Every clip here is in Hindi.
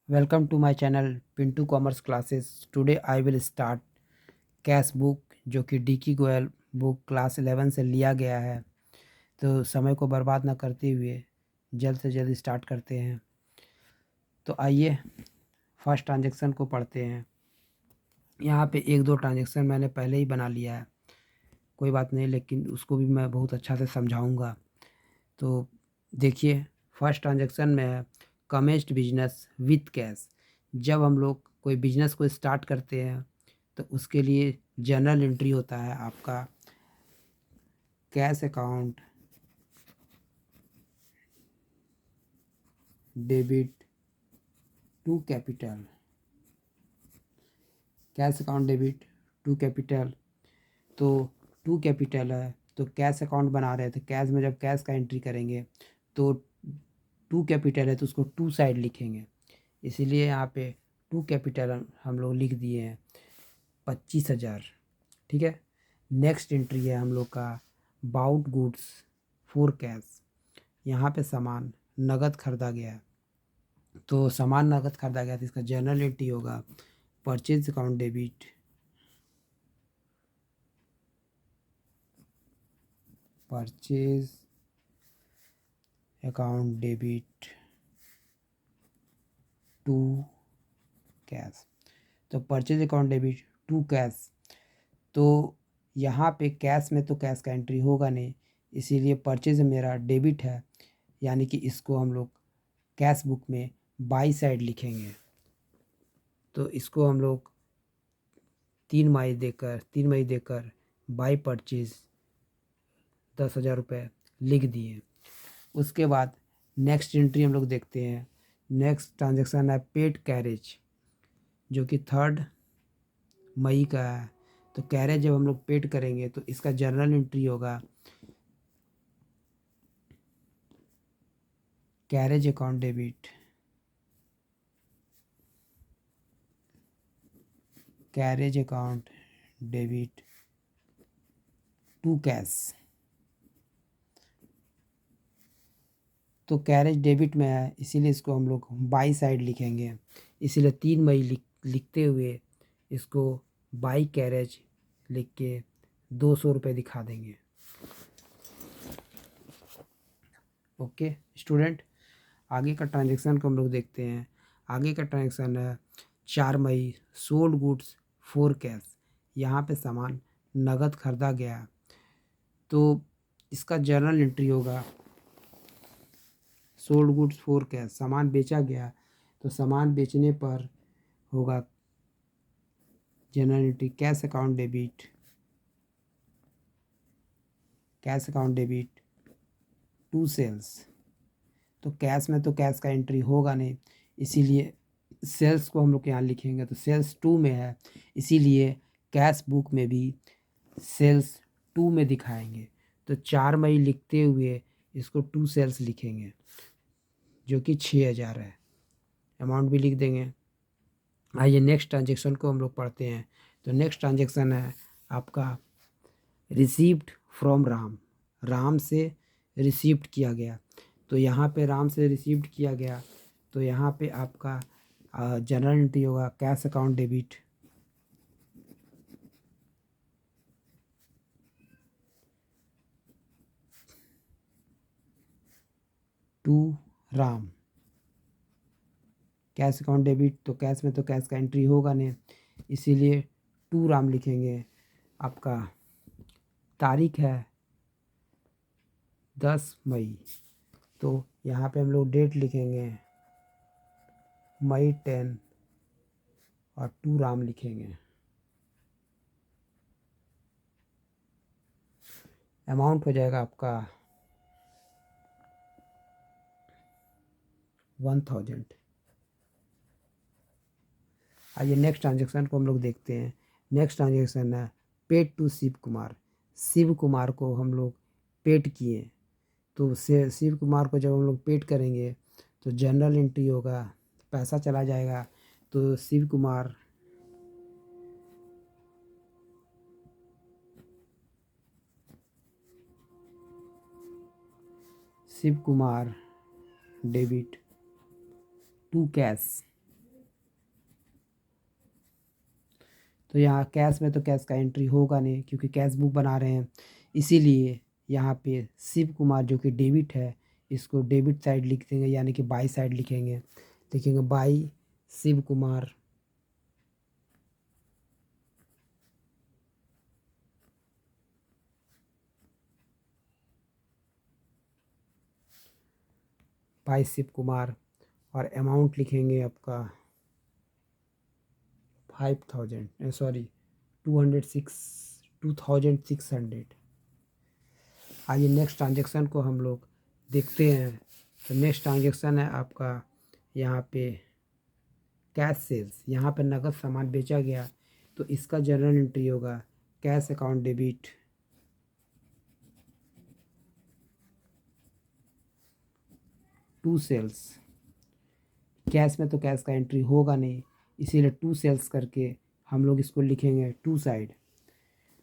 Welcome to my channel Pintu Commerce Classes. Today I will start cash book जो कि डिकी गोयल बुक क्लास 11 से लिया गया है। तो समय को बर्बाद ना करते हुए जल्द से जल्द स्टार्ट करते हैं। तो आइए फर्स्ट ट्रांजैक्शन को पढ़ते हैं। यहाँ पे एक दो ट्रांजैक्शन मैंने पहले ही बना लिया है, कोई बात नहीं, लेकिन उसको भी मैं बहुत अच्छा से समझाऊंगा। तो देखिए, फर्स्ट ट्रांजैक्शन में है कमेंस्ड बिजनेस विथ कैश। जब हम लोग कोई बिजनेस को स्टार्ट करते हैं तो उसके लिए जर्नल एंट्री होता है आपका cash account debit to capital, cash account debit to capital. तो टू कैपिटल है तो कैश अकाउंट बना रहे थे, कैश में जब कैश का एंट्री करेंगे तो टू कैपिटल है तो उसको टू साइड लिखेंगे, इसीलिए यहाँ पे टू कैपिटल हम लोग लिख दिए हैं 25,000। ठीक है। नेक्स्ट एंट्री है हम लोग का बाउट गुड्स फॉर कैश। यहाँ पे सामान नगद खरीदा गया है, तो सामान नगद खरीदा गया तो इसका जर्नल एंट्री होगा purchase account debit purchase account debit to cash. तो purchase account debit to cash, तो यहाँ पे कैश में तो कैश का एंट्री होगा नहीं, इसीलिए परचेज मेरा डेबिट है, यानी कि इसको हम लोग कैश बुक में बाई साइड लिखेंगे। तो इसको हम लोग 3 मई देकर बाई परचेज 10,000 रुपये लिख दिए। उसके बाद नेक्स्ट एंट्री हम लोग देखते हैं। नेक्स्ट ट्रांजैक्शन है पेड कैरेज, जो कि 3 मई का है। तो कैरेज जब हम लोग पेड करेंगे तो इसका जर्नल एंट्री होगा carriage account debit carriage account debit to cash. तो कैरेज डेबिट में है इसीलिए इसको हम लोग बाई साइड लिखेंगे, इसीलिए 3 मई लिखते हुए इसको बाई कैरेज लिख के 200 रुपये दिखा देंगे। ओके स्टूडेंट, आगे का ट्रांजैक्शन को हम लोग देखते हैं। आगे का ट्रांजैक्शन है 4 May sold goods for cash. यहाँ पे सामान नगद खरीदा गया, तो इसका जर्नल एंट्री होगा सोल्ड गुड्स फॉर कैश। सामान बेचा गया तो सामान बेचने पर होगा journal entry cash account debit to sales. तो कैश में तो कैश का एंट्री होगा नहीं, इसीलिए सेल्स को हम लोग यहाँ लिखेंगे। तो सेल्स 2 में है, इसीलिए कैश बुक में भी सेल्स 2 में दिखाएंगे। तो 4 मई लिखते हुए इसको 2 सेल्स लिखेंगे, जो कि 6,000 है। अमाउंट भी लिख देंगे। आइए नेक्स्ट ट्रांजेक्शन को हम लोग पढ़ते हैं। तो नेक्स्ट ट्रांजेक्शन है आपका रिसीव्ड फ्रॉम राम। राम से रिसीव्ड किया गया, तो यहाँ पे राम से रिसीव्ड किया गया, तो यहाँ पे आपका जनरल एंट्री होगा cash account debit to Ram. Cash account debit, तो कैश में तो कैश का एंट्री होगा नहीं, इसीलिए टू राम लिखेंगे। आपका तारीख है 10 मई, तो यहाँ पे हम लोग डेट लिखेंगे May 10 और टू राम लिखेंगे। अमाउंट हो जाएगा आपका 1,000। आइए नेक्स्ट ट्रांजेक्शन को हम लोग देखते हैं। नेक्स्ट ट्रांजेक्शन है पेड टू शिव कुमार। शिव कुमार को हम लोग पेड किए, तो से शिव कुमार को जब हम लोग पेड करेंगे तो जनरल एंट्री होगा, पैसा चला जाएगा। तो Shiv Kumar debit to cash. तो यहाँ कैश में तो कैश का एंट्री होगा नहीं क्योंकि कैश बुक बना रहे हैं, इसीलिए यहाँ पे शिव कुमार जो कि डेबिट है, इसको डेबिट साइड लिख देंगे, यानी कि बाई साइड लिखेंगे, लिखेंगे बाई शिव कुमार। बाई शिव कुमार और अमाउंट लिखेंगे आपका 5000, सॉरी 2600। आइए नेक्स्ट ट्रांजेक्शन को हम लोग देखते हैं। तो नेक्स्ट ट्रांजेक्शन है आपका यहाँ पे कैश सेल्स। यहाँ पे नगद सामान बेचा गया, तो इसका जर्नल एंट्री होगा cash account debit. To sales, cash में तो कैश का एंट्री होगा नहीं, इसीलिए टू सेल्स करके हम लोग इसको लिखेंगे टू साइड।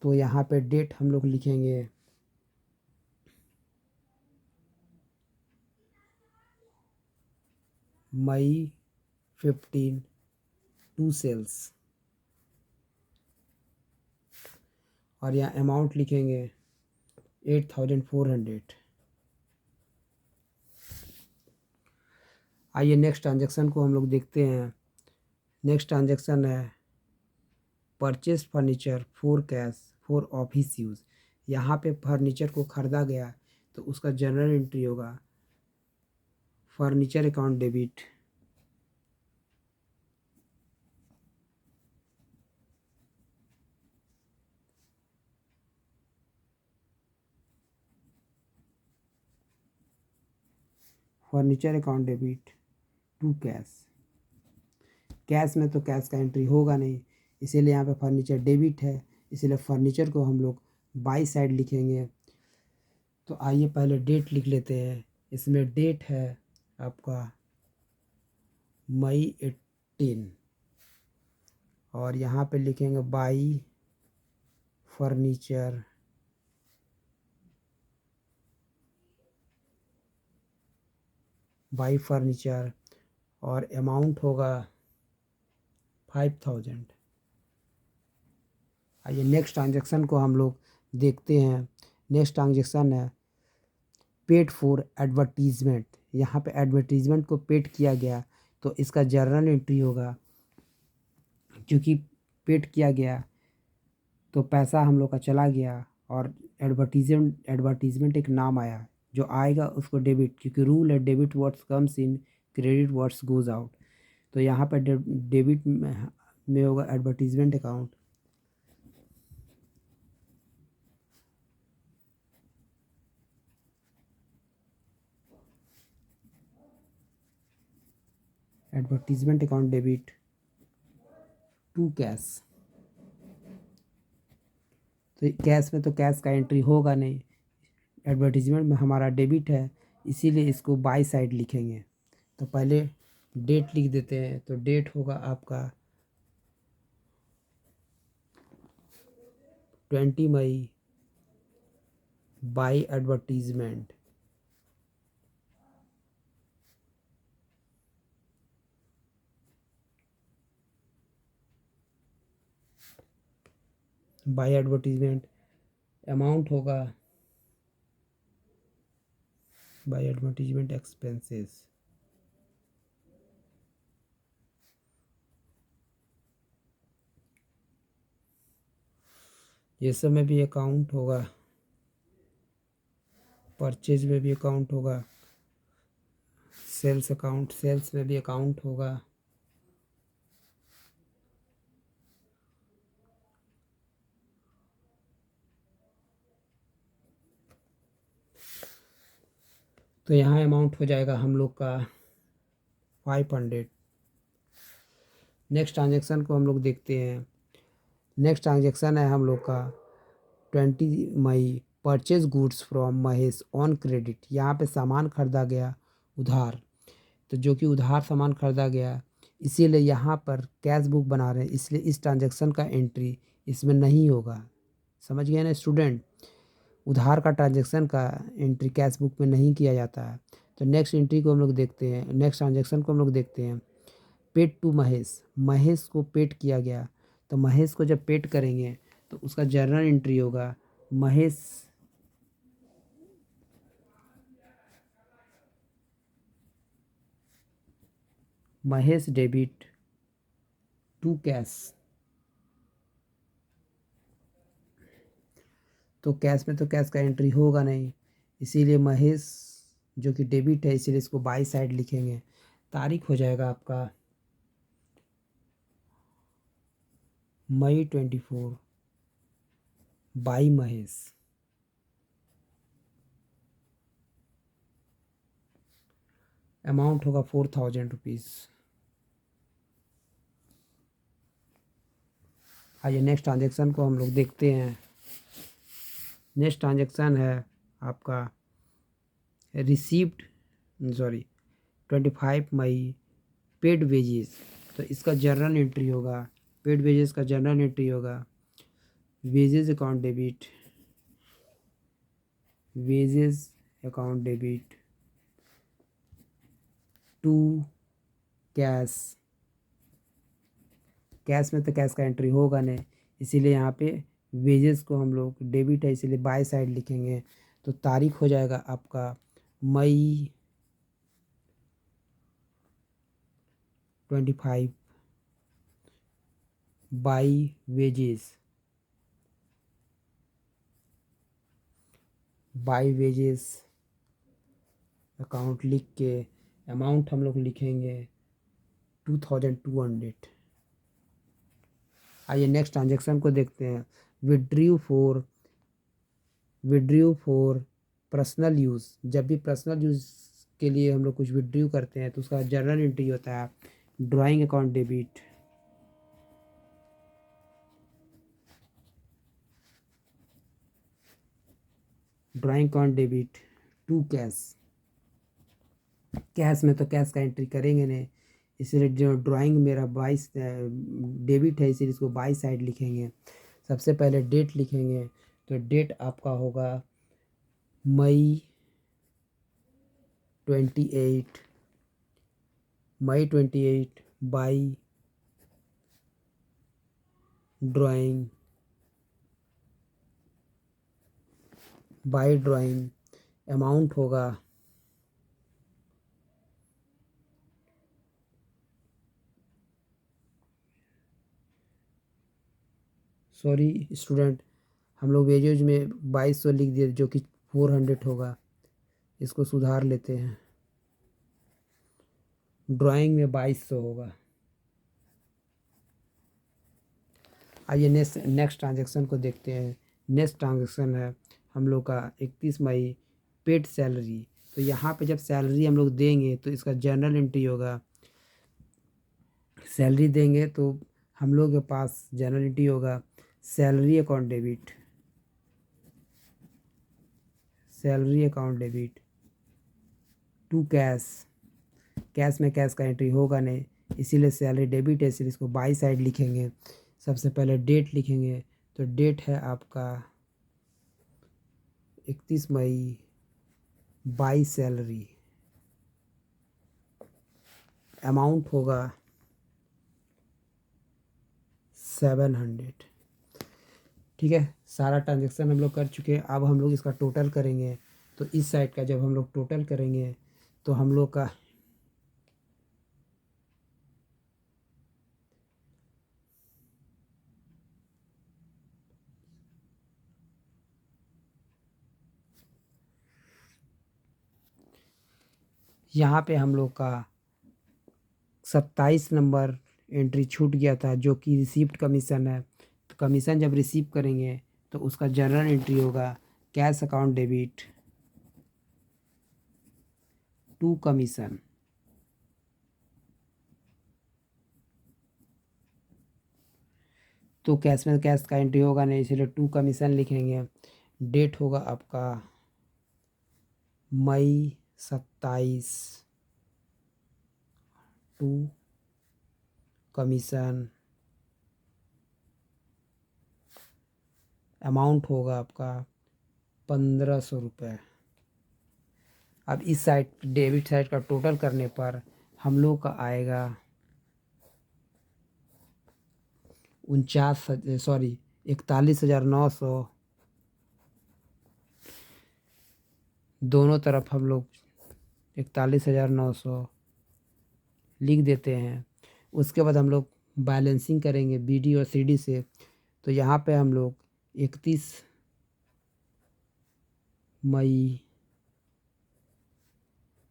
तो यहाँ पे डेट हम लोग लिखेंगे मई 15, टू सेल्स। और यहाँ अमाउंट लिखेंगे 8400। आइए नेक्स्ट ट्रांजेक्शन को हम लोग देखते हैं। नेक्स्ट ट्रांजेक्शन है purchase furniture for cash for office use. यहाँ पे फर्नीचर को ख़रीदा गया, तो उसका जर्नल एंट्री होगा furniture account debit. Furniture account debit to cash. Cash में तो कैश का एंट्री होगा नहीं, इसीलिए यहाँ पे फर्नीचर डेबिट है, इसीलिए फर्नीचर को हम लोग बाई साइड लिखेंगे। तो आइए पहले डेट लिख लेते हैं। इसमें डेट है आपका मई 18, और यहाँ पे लिखेंगे बाई फर्नीचर और अमाउंट होगा 5000। आइए नेक्स्ट ट्रांजेक्शन को हम लोग देखते हैं। नेक्स्ट ट्रांजेक्शन है पेड फॉर एडवर्टीजमेंट। यहाँ पे एडवर्टीजमेंट को पेड किया गया, तो इसका जर्नल एंट्री होगा, क्योंकि पेड किया गया तो पैसा हम लोग का चला गया और एडवर्टीजमेंट एक नाम आया, जो आएगा उसको डेबिट, क्योंकि रूल है debit what's comes in credit what's goes out. तो यहाँ पर डेबिट में होगा advertisement account. Advertisement account debit to cash. तो कैश में तो कैश का एंट्री होगा नहीं, एडवर्टीजमेंट में हमारा डेबिट है, इसीलिए इसको बाई साइड लिखेंगे। तो पहले डेट लिख देते हैं। तो डेट होगा आपका 20 मई by advertisement. By advertisement amount होगा बाई एडवर्टीजमेंट एक्सपेंसेस। ये सब में भी अकाउंट होगा, परचेज में भी अकाउंट होगा, सेल्स में भी अकाउंट होगा। तो यहाँ अमाउंट हो जाएगा हम लोग का 500। नेक्स्ट ट्रांजेक्शन को हम लोग देखते हैं। नेक्स्ट ट्रांजेक्शन है हम लोग का 20 May purchase goods from Mahesh on credit. यहाँ पे सामान खरीदा गया उधार, तो जो कि उधार सामान खरीदा गया, इसीलिए यहाँ पर कैश बुक बना रहे हैं, इसलिए इस ट्रांजेक्शन का एंट्री इसमें नहीं होगा। समझ गए ना स्टूडेंट? उधार का ट्रांजेक्शन का एंट्री कैश बुक में नहीं किया जाता है। तो नेक्स्ट एंट्री को हम लोग देखते हैं, नेक्स्ट ट्रांजेक्शन को हम लोग देखते हैं। पेड टू महेश, महेश को पेड किया गया, तो महेश को जब पेड करेंगे तो उसका जर्नल एंट्री होगा महेश डेबिट टू कैश। तो कैश में तो कैश का एंट्री होगा नहीं, इसीलिए महेश जो कि डेबिट है इसीलिए इसको बाई साइड लिखेंगे। तारीख हो जाएगा आपका May 24 बाई महेश। अमाउंट होगा 4000 रुपीज़। आइए नेक्स्ट ट्रांजेक्शन को हम लोग देखते हैं। नेक्स्ट ट्रांजेक्शन है आपका रिसीव्ड 25 मई पेड वेजेस। तो इसका जर्नल एंट्री होगा, पेड वेजेस का जर्नल एंट्री होगा wages account debit, wages account debit to cash. Cash में तो कैश का एंट्री होगा नहीं, इसीलिए यहाँ पे वेजेस को हम लोग डेबिट है इसीलिए बाय साइड लिखेंगे। तो तारीख हो जाएगा आपका May 25 by wages. By wages account लिख के अमाउंट हम लोग लिखेंगे 2200। आइए नेक्स्ट ट्रांजेक्शन को देखते हैं। Withdrew for personal use. जब भी पर्सनल यूज़ के लिए हम लोग कुछ विड्रू करते हैं तो उसका जर्नल एंट्री होता है drawing account debit, drawing account debit to cash. Cash में तो कैश का एंट्री करेंगे नहीं, इसलिए जो ड्राइंग मेरा बाईस डेबिट है इसीलिए इसको बाई साइड लिखेंगे। सबसे पहले डेट लिखेंगे, तो डेट आपका होगा May 28 बाई ड्राइंग अमाउंट होगा सॉरी स्टूडेंट, हम लोग वेजेज में 2200 लिख दिए जो कि 400 होगा, इसको सुधार लेते हैं। ड्राइंग में 2200 होगा। आइए नेक्स्ट ट्रांजेक्शन को देखते हैं। नेक्स्ट ट्रांजेक्शन है हम लोग का 31 मई पेड सैलरी। तो यहाँ पे जब सैलरी हम लोग देंगे तो इसका जर्नल एंट्री होगा, सैलरी देंगे तो हम लोग के पास जर्नल एंट्री होगा salary account debit, salary account debit to cash. Cash में कैश का एंट्री होगा नहीं, इसीलिए सैलरी डेबिट है इसीलिए इसको बाई साइड लिखेंगे। सबसे पहले डेट लिखेंगे, तो डेट है आपका 31 मई बाई सैलरी। अमाउंट होगा 700। ठीक है, सारा ट्रांजेक्शन हम लोग कर चुके हैं। अब हम लोग इसका टोटल करेंगे, तो इस साइड का जब हम लोग टोटल करेंगे तो हम लोग का यहाँ पे हम लोग का 27 नंबर एंट्री छूट गया था जो कि रिसीप्ट कमीशन है। तो कमीशन जब रिसीव करेंगे तो उसका जर्नल एंट्री होगा cash account debit to commission. तो कैश में कैश का एंट्री होगा नहीं इसलिए टू कमीशन लिखेंगे। डेट होगा आपका May 27 टू कमीशन। अमाउंट होगा आपका 1500 रुपये। अब इस साइड डेबिट साइड का टोटल करने पर हम लोग का आएगा 41,900 दोनों तरफ हम लोग 41,900 लिख देते हैं। उसके बाद हम लोग बैलेंसिंग करेंगे BD और CD से। तो यहाँ पे हम लोग 31 मई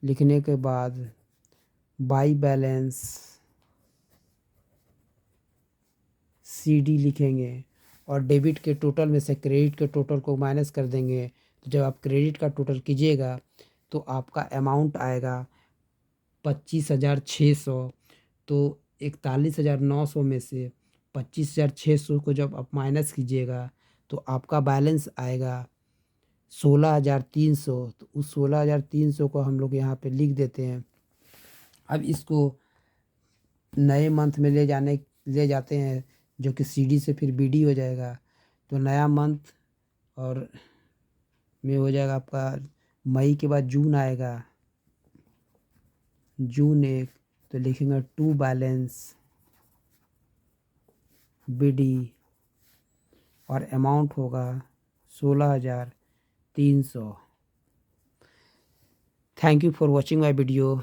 लिखने के बाद बाई बैलेंस CD लिखेंगे और डेबिट के टोटल में से क्रेडिट के टोटल को माइनस कर देंगे। तो जब आप क्रेडिट का टोटल कीजिएगा तो आपका अमाउंट आएगा 25,600। तो 41,900 में से 25,600 को जब आप माइनस कीजिएगा तो आपका बैलेंस आएगा 16,300। तो उस 16,300 को हम लोग यहाँ पे लिख देते हैं। अब इसको नए मंथ में ले जाते हैं जो कि CD से फिर BD हो जाएगा। तो नया मंथ और में हो जाएगा आपका मई के बाद जून आएगा। जून 1 तो लिखेंगे टू बैलेंस BD और अमाउंट होगा 16,300। Thank you for watching my video.